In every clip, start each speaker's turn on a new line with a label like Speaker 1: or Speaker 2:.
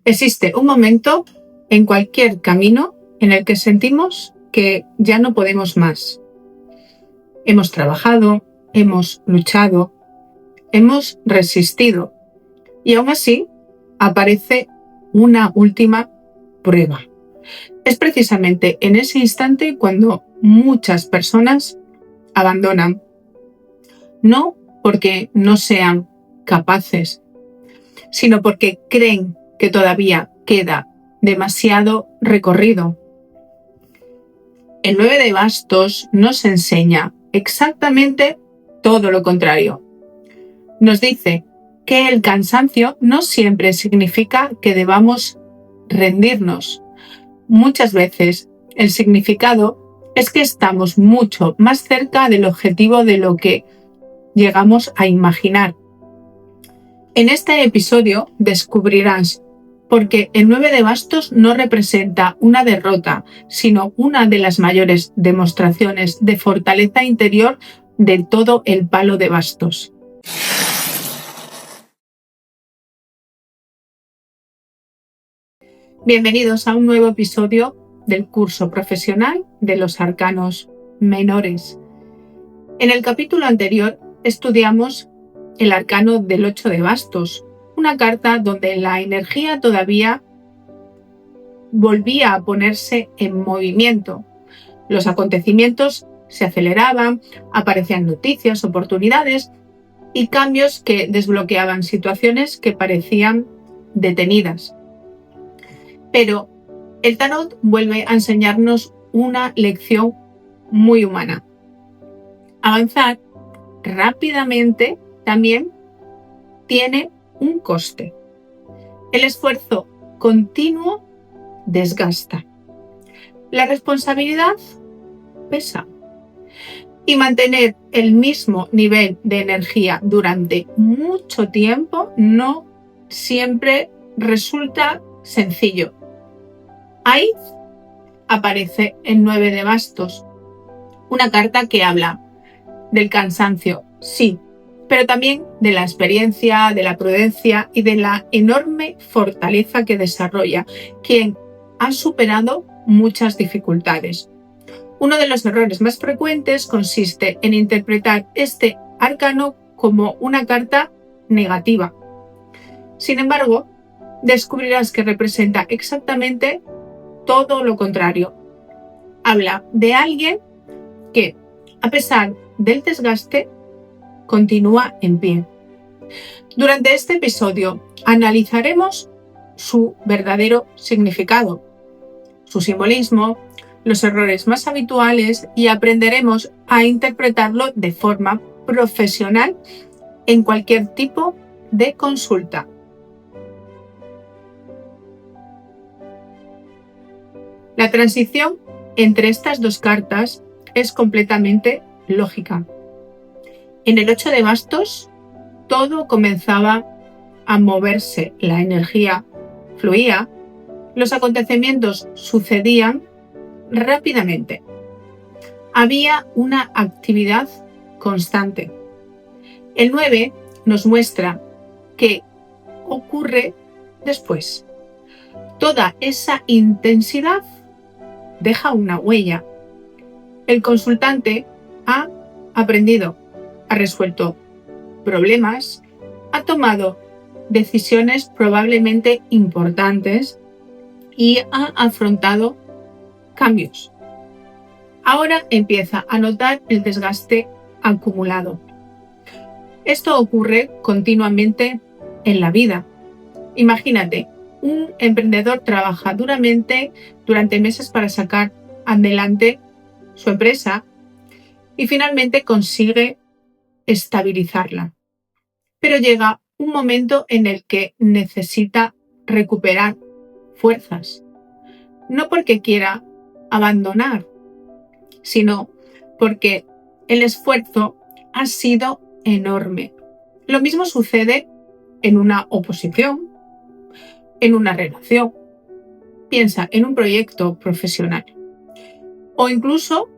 Speaker 1: Existe un momento en cualquier camino en el que sentimos que ya no podemos más. Hemos trabajado, hemos luchado, hemos resistido y aún así aparece una última prueba. Es precisamente en ese instante cuando muchas personas abandonan, no porque no sean capaces, sino porque creen que todavía queda demasiado recorrido. El 9 de bastos nos enseña exactamente todo lo contrario. Nos dice que el cansancio no siempre significa que debamos rendirnos. Muchas veces el significado es que estamos mucho más cerca del objetivo de lo que llegamos a imaginar. En este episodio descubrirás por qué el 9 de bastos no representa una derrota, sino una de las mayores demostraciones de fortaleza interior de todo el palo de bastos. Bienvenidos a un nuevo episodio del curso profesional de los arcanos menores. En el capítulo anterior estudiamos el arcano del 8 de bastos, una carta donde la energía todavía volvía a ponerse en movimiento. Los acontecimientos se aceleraban, aparecían noticias, oportunidades y cambios que desbloqueaban situaciones que parecían detenidas. Pero el tarot vuelve a enseñarnos una lección muy humana. Avanzar rápidamente también tiene un coste. El esfuerzo continuo desgasta. La responsabilidad pesa. Y mantener el mismo nivel de energía durante mucho tiempo no siempre resulta sencillo. Ahí aparece el 9 de bastos, una carta que habla del cansancio, sí, pero también de la experiencia, de la prudencia y de la enorme fortaleza que desarrolla quien ha superado muchas dificultades. Uno de los errores más frecuentes consiste en interpretar este arcano como una carta negativa. Sin embargo, descubrirás que representa exactamente todo lo contrario. Habla de alguien que, a pesar del desgaste, continúa en pie. Durante este episodio analizaremos su verdadero significado, su simbolismo, los errores más habituales y aprenderemos a interpretarlo de forma profesional en cualquier tipo de consulta. La transición entre estas dos cartas es completamente lógica. En el 8 de bastos, todo comenzaba a moverse, la energía fluía, los acontecimientos sucedían rápidamente. Había una actividad constante. El 9 nos muestra qué ocurre después. Toda esa intensidad deja una huella. El consultante ha aprendido, ha resuelto problemas, ha tomado decisiones probablemente importantes y ha afrontado cambios. Ahora empieza a notar el desgaste acumulado. Esto ocurre continuamente en la vida. Imagínate, un emprendedor trabaja duramente durante meses para sacar adelante su empresa y finalmente consigue estabilizarla. Pero llega un momento en el que necesita recuperar fuerzas, no porque quiera abandonar, sino porque el esfuerzo ha sido enorme. Lo mismo sucede en una oposición, en una relación. Piensa en un proyecto profesional o incluso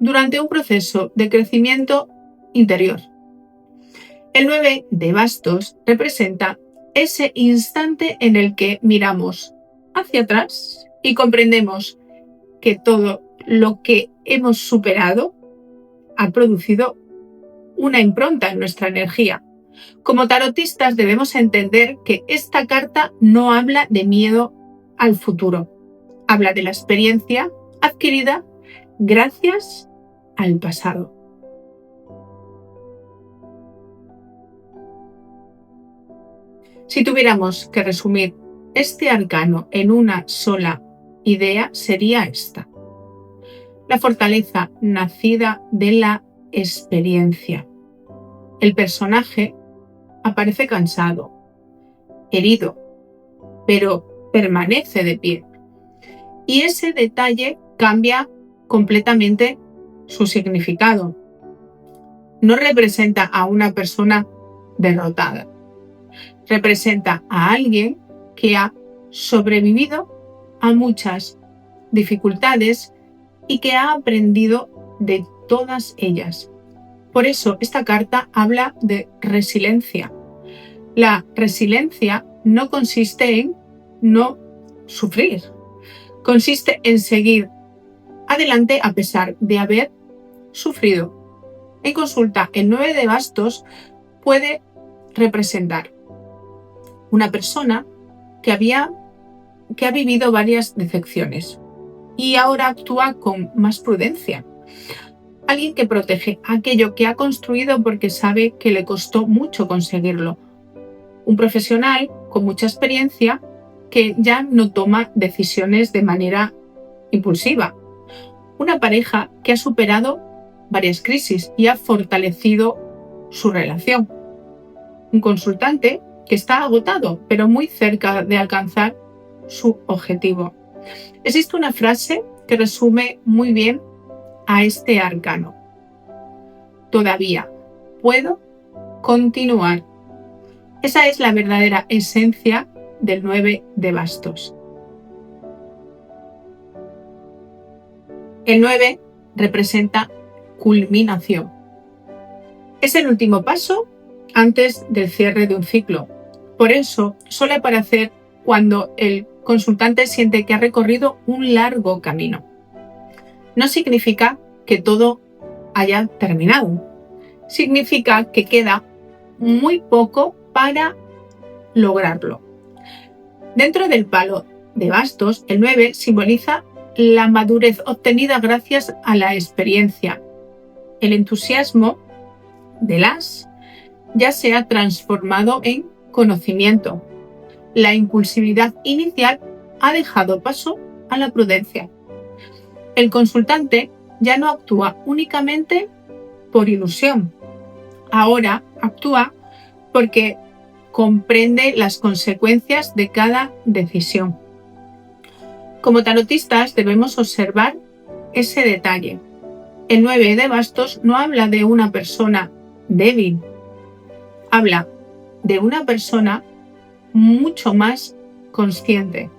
Speaker 1: durante un proceso de crecimiento interior. El 9 de bastos representa ese instante en el que miramos hacia atrás y comprendemos que todo lo que hemos superado ha producido una impronta en nuestra energía. Como tarotistas debemos entender que esta carta no habla de miedo al futuro, habla de la experiencia adquirida gracias al pasado. Si tuviéramos que resumir este arcano en una sola idea, sería esta: la fortaleza nacida de la experiencia. El personaje aparece cansado, herido, pero permanece de pie. Y ese detalle cambia completamente su significado. No representa a una persona derrotada. Representa a alguien que ha sobrevivido a muchas dificultades y que ha aprendido de todas ellas. Por eso esta carta habla de resiliencia. La resiliencia no consiste en no sufrir, consiste en seguir adelante a pesar de haber sufrido. En consulta, el 9 de bastos puede representar una persona que ha vivido varias decepciones y ahora actúa con más prudencia. Alguien que protege aquello que ha construido porque sabe que le costó mucho conseguirlo. Un profesional con mucha experiencia que ya no toma decisiones de manera impulsiva. Una pareja que ha superado varias crisis y ha fortalecido su relación. Un consultante que está agotado, pero muy cerca de alcanzar su objetivo. Existe una frase que resume muy bien a este arcano: todavía puedo continuar. Esa es la verdadera esencia del 9 de bastos. El 9 representa culminación. Es el último paso antes del cierre de un ciclo. Por eso suele aparecer cuando el consultante siente que ha recorrido un largo camino. No significa que todo haya terminado. Significa que queda muy poco para lograrlo. Dentro del palo de bastos, el 9 simboliza la madurez obtenida gracias a la experiencia. El entusiasmo del as ya se ha transformado en conocimiento. La impulsividad inicial ha dejado paso a la prudencia. El consultante ya no actúa únicamente por ilusión. Ahora actúa porque comprende las consecuencias de cada decisión. Como tarotistas debemos observar ese detalle. El 9 de bastos no habla de una persona débil, habla de una persona mucho más consciente.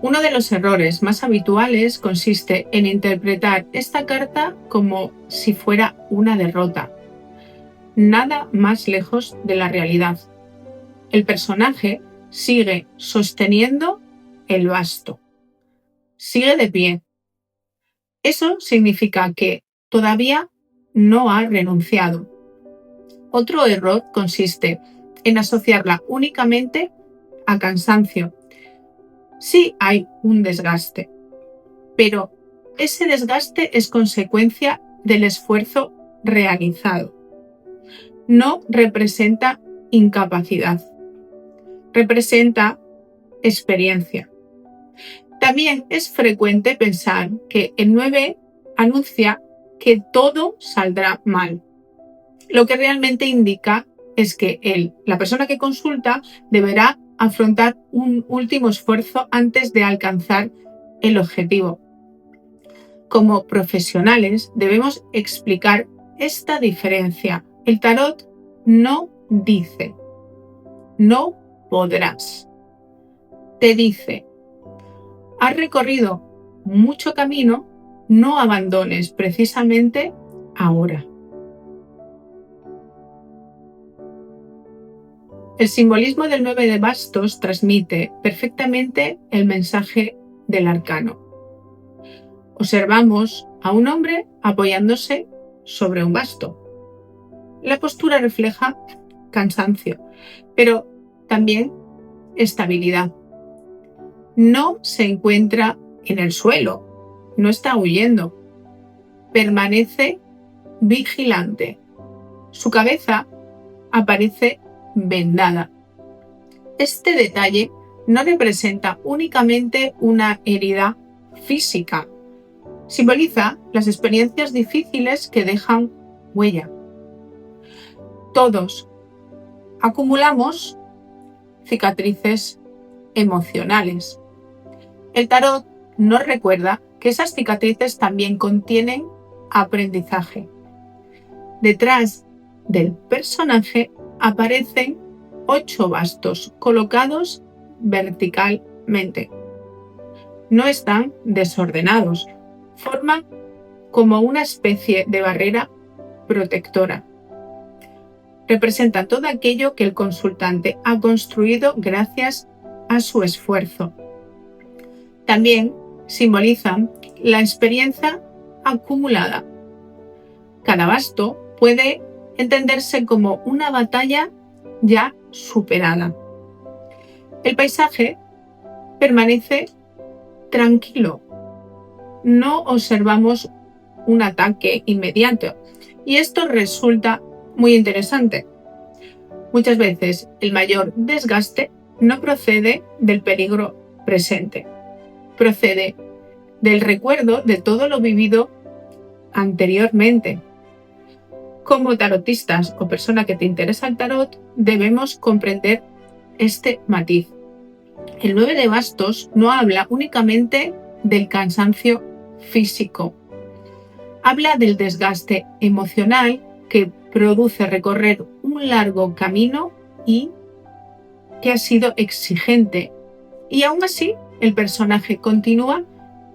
Speaker 1: Uno de los errores más habituales consiste en interpretar esta carta como si fuera una derrota. Nada más lejos de la realidad. El personaje sigue sosteniendo el basto. Sigue de pie. Eso significa que todavía no ha renunciado. Otro error consiste en asociarla únicamente a cansancio. Sí hay un desgaste, pero ese desgaste es consecuencia del esfuerzo realizado. No representa incapacidad, representa experiencia. También es frecuente pensar que el 9 anuncia que todo saldrá mal. Lo que realmente indica es que la persona que consulta deberá afrontar un último esfuerzo antes de alcanzar el objetivo. Como profesionales debemos explicar esta diferencia. El tarot no dice, no podrás. Te dice, has recorrido mucho camino, no abandones precisamente ahora. El simbolismo del 9 de bastos transmite perfectamente el mensaje del arcano. Observamos a un hombre apoyándose sobre un basto. La postura refleja cansancio, pero también estabilidad. No se encuentra en el suelo, no está huyendo, permanece vigilante. Su cabeza aparece vendada. Este detalle no representa únicamente una herida física, simboliza las experiencias difíciles que dejan huella. Todos acumulamos cicatrices emocionales. El tarot nos recuerda que esas cicatrices también contienen aprendizaje. Detrás del personaje aparecen 8 bastos colocados verticalmente. No están desordenados, forman como una especie de barrera protectora. Representan todo aquello que el consultante ha construido gracias a su esfuerzo. También simbolizan la experiencia acumulada. Cada basto puede entenderse como una batalla ya superada. El paisaje permanece tranquilo. No observamos un ataque inmediato y esto resulta muy interesante. Muchas veces el mayor desgaste no procede del peligro presente, procede del recuerdo de todo lo vivido anteriormente. Como tarotistas o persona que te interesa el tarot, debemos comprender este matiz. El 9 de bastos no habla únicamente del cansancio físico, habla del desgaste emocional que produce recorrer un largo camino y que ha sido exigente. Y aún así, el personaje continúa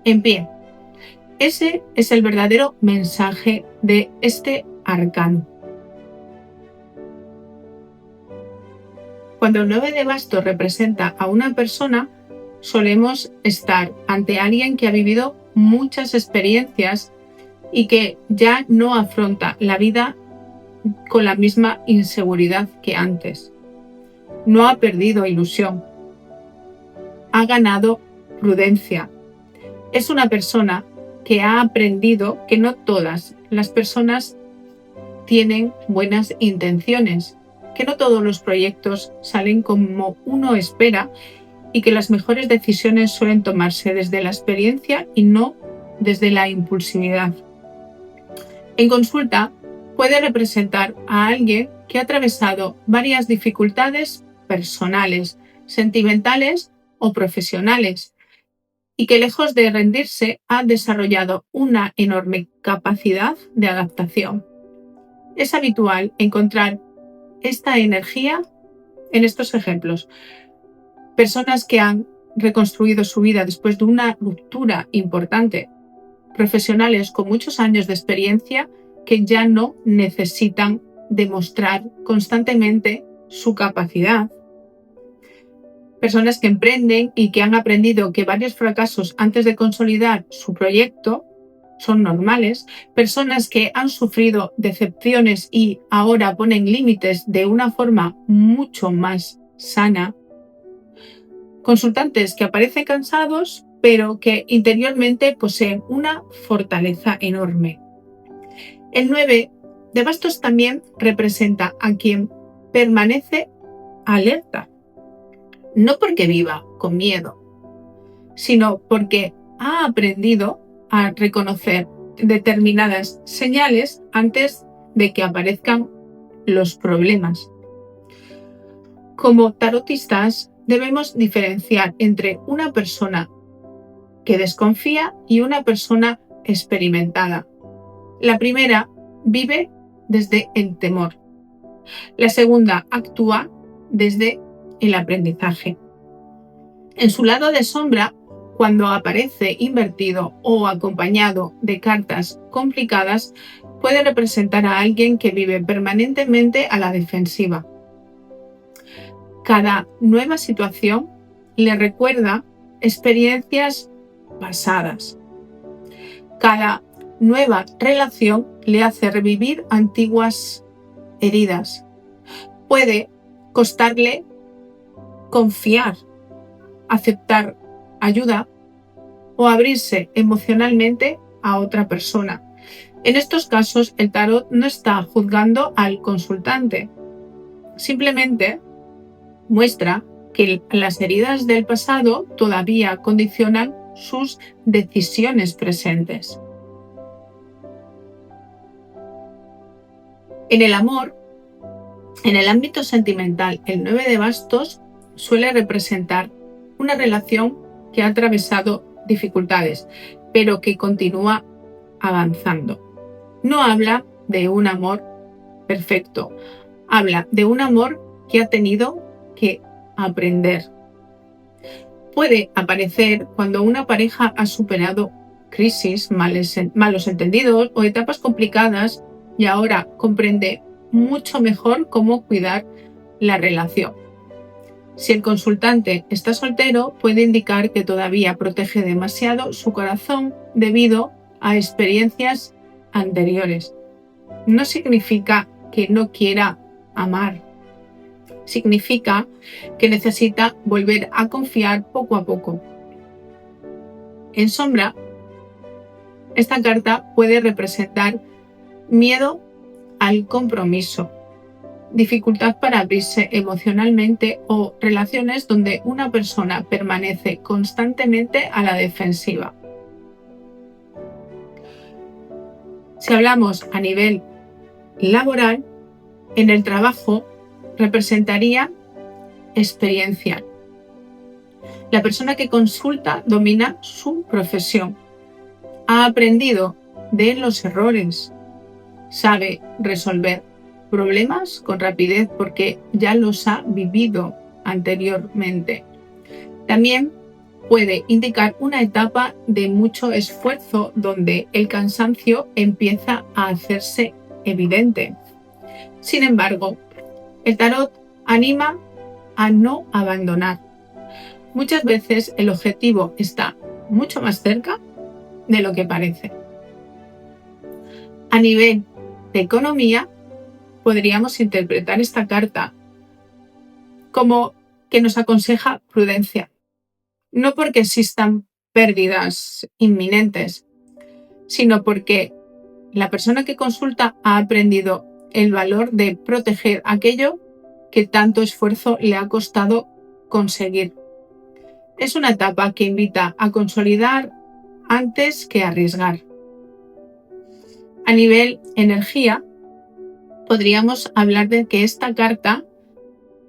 Speaker 1: en pie. Ese es el verdadero mensaje de este arcano. Cuando el 9 de bastos representa a una persona, solemos estar ante alguien que ha vivido muchas experiencias y que ya no afronta la vida con la misma inseguridad que antes. No ha perdido ilusión, ha ganado prudencia. Es una persona que ha aprendido que no todas las personas tienen buenas intenciones, que no todos los proyectos salen como uno espera y que las mejores decisiones suelen tomarse desde la experiencia y no desde la impulsividad. En consulta puede representar a alguien que ha atravesado varias dificultades personales, sentimentales o profesionales y que lejos de rendirse ha desarrollado una enorme capacidad de adaptación. Es habitual encontrar esta energía en estos ejemplos. Personas que han reconstruido su vida después de una ruptura importante. Profesionales con muchos años de experiencia que ya no necesitan demostrar constantemente su capacidad. Personas que emprenden y que han aprendido que varios fracasos antes de consolidar su proyecto son normales. Personas que han sufrido decepciones y ahora ponen límites de una forma mucho más sana. Consultantes que aparecen cansados, pero que interiormente poseen una fortaleza enorme. El 9 de bastos también representa a quien permanece alerta, no porque viva con miedo, sino porque ha aprendido a reconocer determinadas señales antes de que aparezcan los problemas. Como tarotistas debemos diferenciar entre una persona que desconfía y una persona experimentada. La primera vive desde el temor. La segunda actúa desde el aprendizaje. En su lado de sombra, cuando aparece invertido o acompañado de cartas complicadas, puede representar a alguien que vive permanentemente a la defensiva. Cada nueva situación le recuerda experiencias pasadas. Cada nueva relación le hace revivir antiguas heridas. Puede costarle confiar, aceptar ayuda o abrirse emocionalmente a otra persona. En estos casos, el tarot no está juzgando al consultante. Simplemente muestra que las heridas del pasado todavía condicionan sus decisiones presentes. En el amor, en el ámbito sentimental, el 9 de bastos suele representar una relación que ha atravesado dificultades, pero que continúa avanzando. No habla de un amor perfecto, habla de un amor que ha tenido que aprender. Puede aparecer cuando una pareja ha superado crisis, malos entendidos o etapas complicadas y ahora comprende mucho mejor cómo cuidar la relación. Si el consultante está soltero, puede indicar que todavía protege demasiado su corazón debido a experiencias anteriores. No significa que no quiera amar. Significa que necesita volver a confiar poco a poco. En sombra, esta carta puede representar miedo al compromiso, dificultad para abrirse emocionalmente o relaciones donde una persona permanece constantemente a la defensiva. Si hablamos a nivel laboral, en el trabajo representaría experiencia. La persona que consulta domina su profesión, ha aprendido de los errores, sabe resolver problemas con rapidez porque ya los ha vivido anteriormente. También puede indicar una etapa de mucho esfuerzo donde el cansancio empieza a hacerse evidente. Sin embargo, el tarot anima a no abandonar. Muchas veces el objetivo está mucho más cerca de lo que parece. A nivel de economía, podríamos interpretar esta carta como que nos aconseja prudencia, no porque existan pérdidas inminentes, sino porque la persona que consulta ha aprendido el valor de proteger aquello que tanto esfuerzo le ha costado conseguir. Es una etapa que invita a consolidar antes que arriesgar. A nivel energía, podríamos hablar de que esta carta,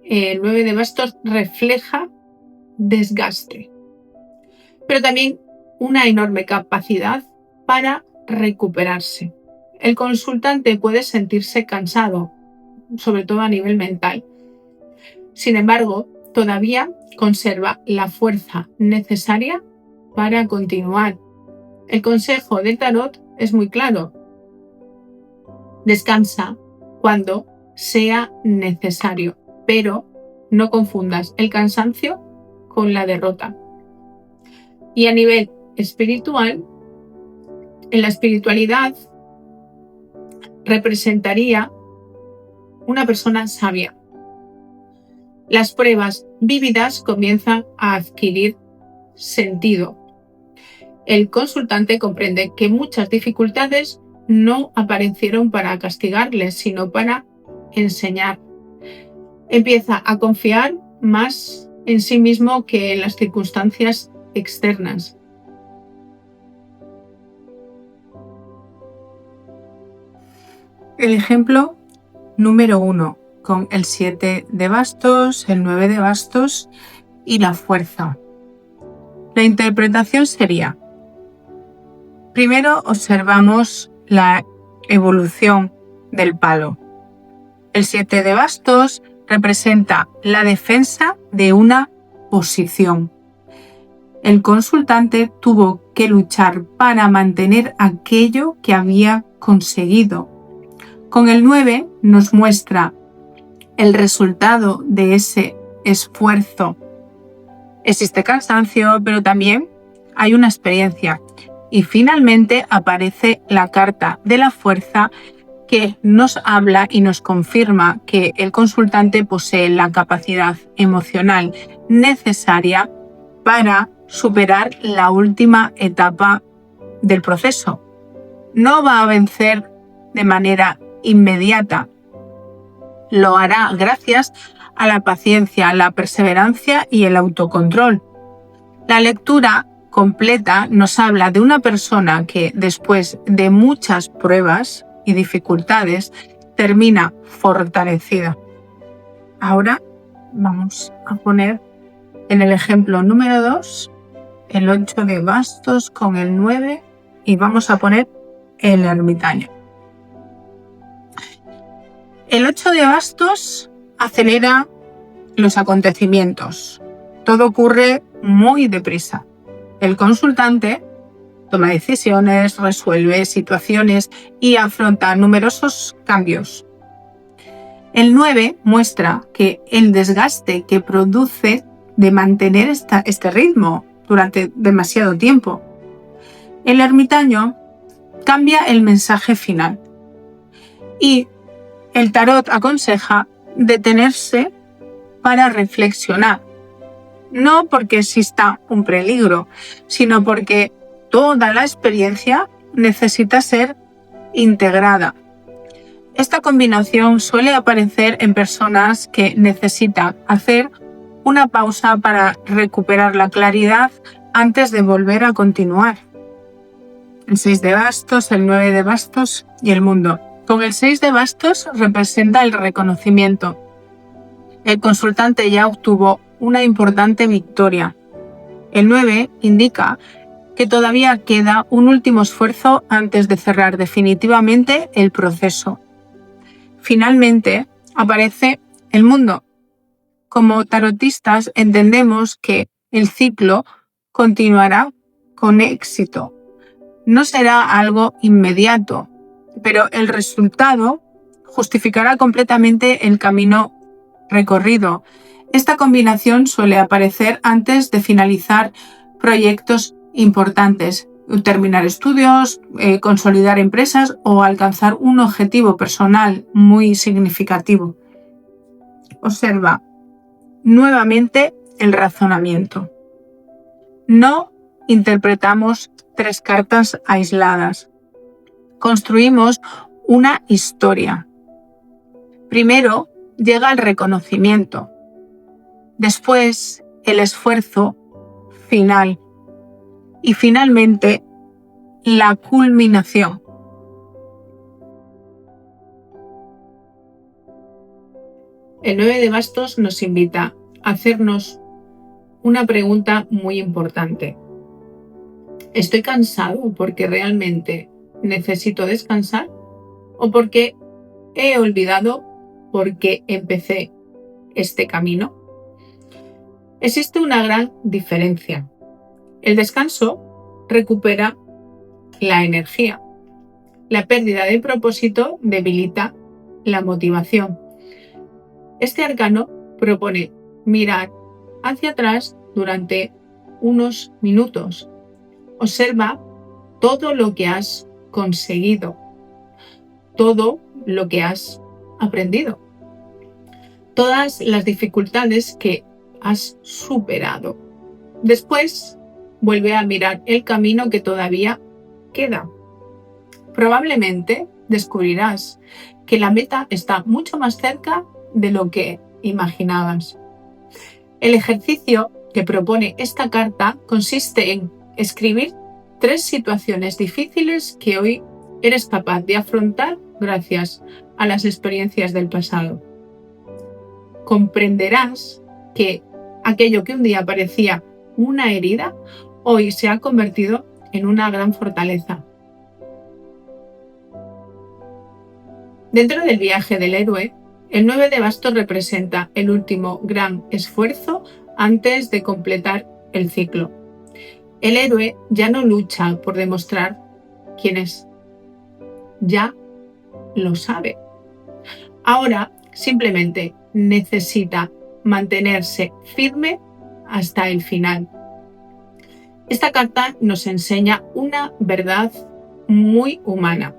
Speaker 1: el 9 de bastos, refleja desgaste, pero también una enorme capacidad para recuperarse. El consultante puede sentirse cansado, sobre todo a nivel mental. Sin embargo, todavía conserva la fuerza necesaria para continuar. El consejo del tarot es muy claro. Descansa cuando sea necesario, pero no confundas el cansancio con la derrota. Y a nivel espiritual, en la espiritualidad representaría una persona sabia. Las pruebas vívidas comienzan a adquirir sentido. El consultante comprende que muchas dificultades no aparecieron para castigarles, sino para enseñar. Empieza a confiar más en sí mismo que en las circunstancias externas. El ejemplo número 1, con el 7 de bastos, el 9 de bastos y la fuerza. La interpretación sería: primero observamos la evolución del palo. El 7 de bastos representa la defensa de una posición. El consultante tuvo que luchar para mantener aquello que había conseguido. Con el 9 nos muestra el resultado de ese esfuerzo. Existe cansancio, pero también hay una experiencia. Y finalmente aparece la carta de la fuerza, que nos habla y nos confirma que el consultante posee la capacidad emocional necesaria para superar la última etapa del proceso. No va a vencer de manera inmediata. Lo hará gracias a la paciencia, la perseverancia y el autocontrol. La lectura completa nos habla de una persona que, después de muchas pruebas y dificultades, termina fortalecida. Ahora vamos a poner en el ejemplo número 2 el 8 de bastos con el 9 y vamos a poner el ermitaño. El 8 de bastos acelera los acontecimientos. Todo ocurre muy deprisa. El consultante toma decisiones, resuelve situaciones y afronta numerosos cambios. El 9 muestra que el desgaste que produce de mantener este ritmo durante demasiado tiempo. El ermitaño cambia el mensaje final y el tarot aconseja detenerse para reflexionar, no porque exista un peligro, sino porque toda la experiencia necesita ser integrada. Esta combinación suele aparecer en personas que necesitan hacer una pausa para recuperar la claridad antes de volver a continuar. El 6 de bastos, el 9 de bastos y el mundo. Con el 6 de bastos representa el reconocimiento. El consultante ya obtuvo una importante victoria. El 9 indica que todavía queda un último esfuerzo antes de cerrar definitivamente el proceso. Finalmente, aparece el mundo. Como tarotistas entendemos que el ciclo continuará con éxito. No será algo inmediato, pero el resultado justificará completamente el camino recorrido. Esta combinación suele aparecer antes de finalizar proyectos importantes, terminar estudios, consolidar empresas o alcanzar un objetivo personal muy significativo. Observa nuevamente el razonamiento. No interpretamos 3 cartas aisladas. Construimos una historia. Primero llega el reconocimiento, después el esfuerzo final y finalmente la culminación. El 9 de bastos nos invita a hacernos una pregunta muy importante. ¿Estoy cansado porque realmente necesito descansar o porque he olvidado por qué empecé este camino? Existe una gran diferencia. El descanso recupera la energía. La pérdida de propósito debilita la motivación. Este arcano propone mirar hacia atrás durante unos minutos. Observa todo lo que has conseguido, todo lo que has aprendido, todas las dificultades que has superado. Después, vuelve a mirar el camino que todavía queda. Probablemente descubrirás que la meta está mucho más cerca de lo que imaginabas. El ejercicio que propone esta carta consiste en escribir 3 situaciones difíciles que hoy eres capaz de afrontar gracias a las experiencias del pasado. Comprenderás que aquello que un día parecía una herida, hoy se ha convertido en una gran fortaleza. Dentro del viaje del héroe, el 9 de bastos representa el último gran esfuerzo antes de completar el ciclo. El héroe ya no lucha por demostrar quién es. Ya lo sabe. Ahora simplemente necesita mantenerse firme hasta el final. Esta carta nos enseña una verdad muy humana.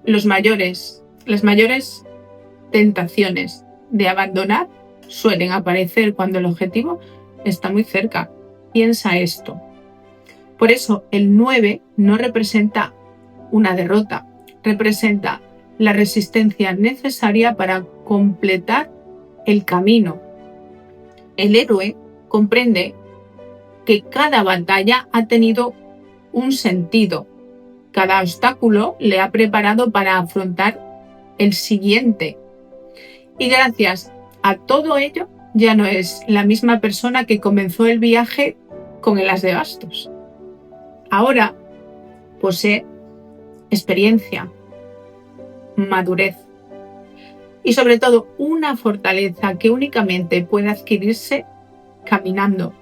Speaker 1: Las mayores tentaciones de abandonar suelen aparecer cuando el objetivo está muy cerca. Piensa esto. Por eso el 9 no representa una derrota, representa la resistencia necesaria para completar el camino. El héroe comprende que cada batalla ha tenido un sentido. Cada obstáculo le ha preparado para afrontar el siguiente. Y gracias a todo ello, ya no es la misma persona que comenzó el viaje con el as de bastos. Ahora posee experiencia, madurez y sobre todo una fortaleza que únicamente puede adquirirse caminando.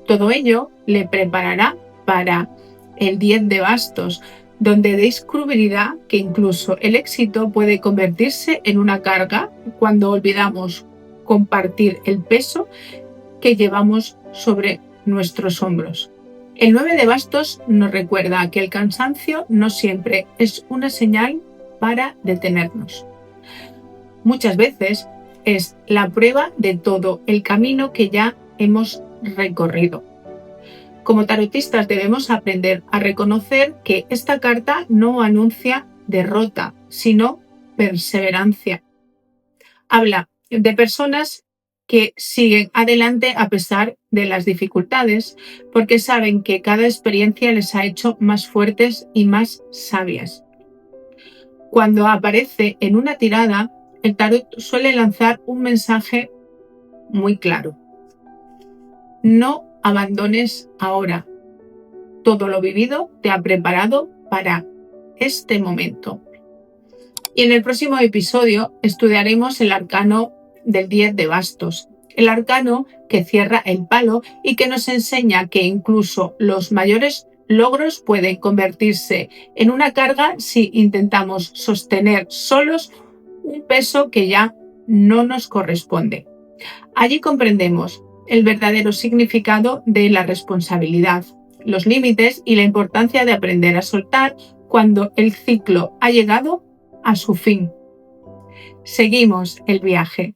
Speaker 1: Todo ello le preparará para el 10 de bastos, donde descubrirá que incluso el éxito puede convertirse en una carga cuando olvidamos compartir el peso que llevamos sobre nuestros hombros. El 9 de bastos nos recuerda que el cansancio no siempre es una señal para detenernos. Muchas veces es la prueba de todo el camino que ya hemos recorrido. Como tarotistas debemos aprender a reconocer que esta carta no anuncia derrota, sino perseverancia. Habla de personas que siguen adelante a pesar de las dificultades, porque saben que cada experiencia les ha hecho más fuertes y más sabias. Cuando aparece en una tirada, el tarot suele lanzar un mensaje muy claro. No abandones ahora. Todo lo vivido te ha preparado para este momento. Y en el próximo episodio estudiaremos el arcano del 10 de bastos, el arcano que cierra el palo y que nos enseña que incluso los mayores logros pueden convertirse en una carga si intentamos sostener solos un peso que ya no nos corresponde. Allí comprendemos el verdadero significado de la responsabilidad, los límites y la importancia de aprender a soltar cuando el ciclo ha llegado a su fin. Seguimos el viaje.